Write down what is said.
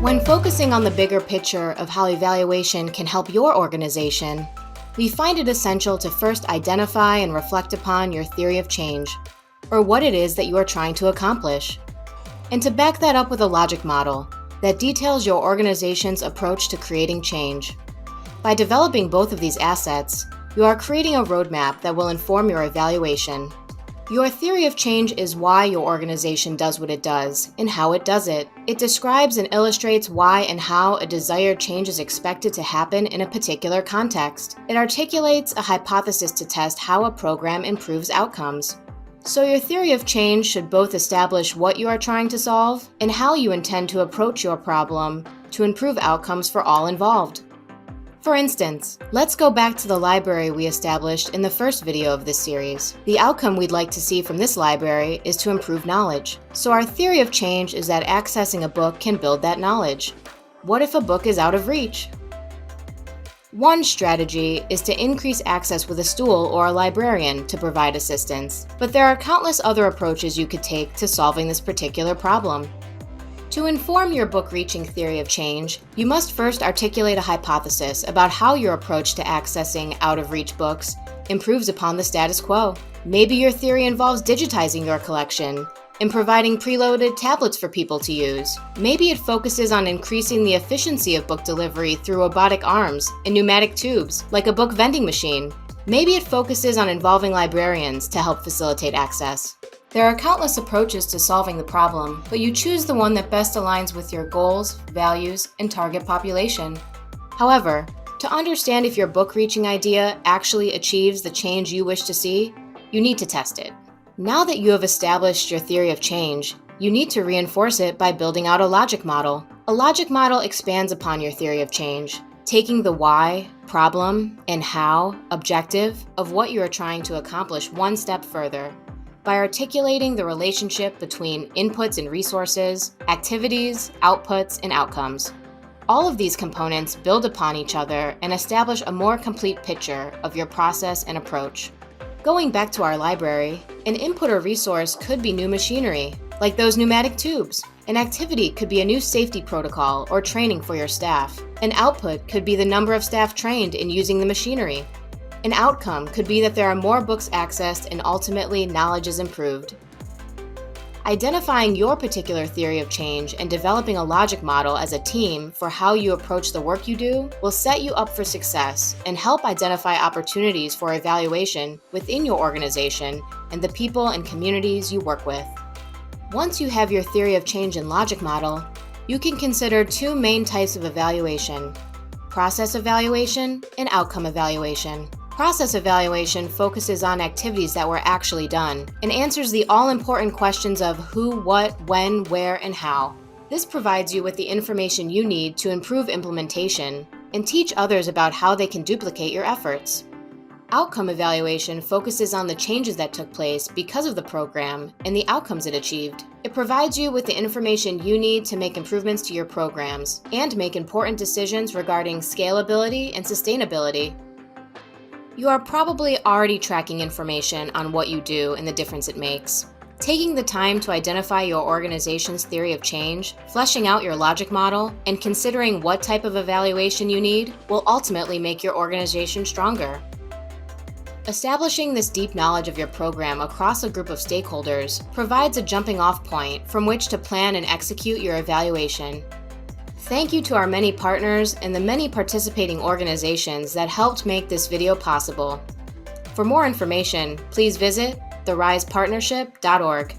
When focusing on the bigger picture of how evaluation can help your organization, we find it essential to first identify and reflect upon your theory of change, or what it is that you are trying to accomplish, and to back that up with a logic model that details your organization's approach to creating change. By developing both of these assets, you are creating a roadmap that will inform your evaluation. Your theory of change is why your organization does what it does and how it does it. It describes and illustrates why and how a desired change is expected to happen in a particular context. It articulates a hypothesis to test how a program improves outcomes. So your theory of change should both establish what you are trying to solve and how you intend to approach your problem to improve outcomes for all involved. For instance, let's go back to the library we established in the first video of this series. The outcome we'd like to see from this library is to improve knowledge. So our theory of change is that accessing a book can build that knowledge. What if a book is out of reach? One strategy is to increase access with a stool or a librarian to provide assistance, but there are countless other approaches you could take to solving this particular problem. To inform your book-reaching theory of change, you must first articulate a hypothesis about how your approach to accessing out-of-reach books improves upon the status quo. Maybe your theory involves digitizing your collection and providing preloaded tablets for people to use. Maybe it focuses on increasing the efficiency of book delivery through robotic arms and pneumatic tubes, like a book vending machine. Maybe it focuses on involving librarians to help facilitate access. There are countless approaches to solving the problem, but you choose the one that best aligns with your goals, values, and target population. However, to understand if your book-reaching idea actually achieves the change you wish to see, you need to test it. Now that you have established your theory of change, you need to reinforce it by building out a logic model. A logic model expands upon your theory of change, taking the why, problem, and how objective of what you are trying to accomplish one step further. By articulating the relationship between inputs and resources, activities, outputs, and outcomes. All of these components build upon each other and establish a more complete picture of your process and approach. Going back to our library, an input or resource could be new machinery, like those pneumatic tubes. An activity could be a new safety protocol or training for your staff. An output could be the number of staff trained in using the machinery. An outcome could be that there are more books accessed and ultimately knowledge is improved. Identifying your particular theory of change and developing a logic model as a team for how you approach the work you do will set you up for success and help identify opportunities for evaluation within your organization and the people and communities you work with. Once you have your theory of change and logic model, you can consider two main types of evaluation: process evaluation and outcome evaluation. Process evaluation focuses on activities that were actually done and answers the all-important questions of who, what, when, where, and how. This provides you with the information you need to improve implementation and teach others about how they can duplicate your efforts. Outcome evaluation focuses on the changes that took place because of the program and the outcomes it achieved. It provides you with the information you need to make improvements to your programs and make important decisions regarding scalability and sustainability. You are probably already tracking information on what you do and the difference it makes. Taking the time to identify your organization's theory of change, fleshing out your logic model, and considering what type of evaluation you need will ultimately make your organization stronger. Establishing this deep knowledge of your program across a group of stakeholders provides a jumping-off point from which to plan and execute your evaluation. Thank you to our many partners and the many participating organizations that helped make this video possible. For more information, please visit therisepartnership.org.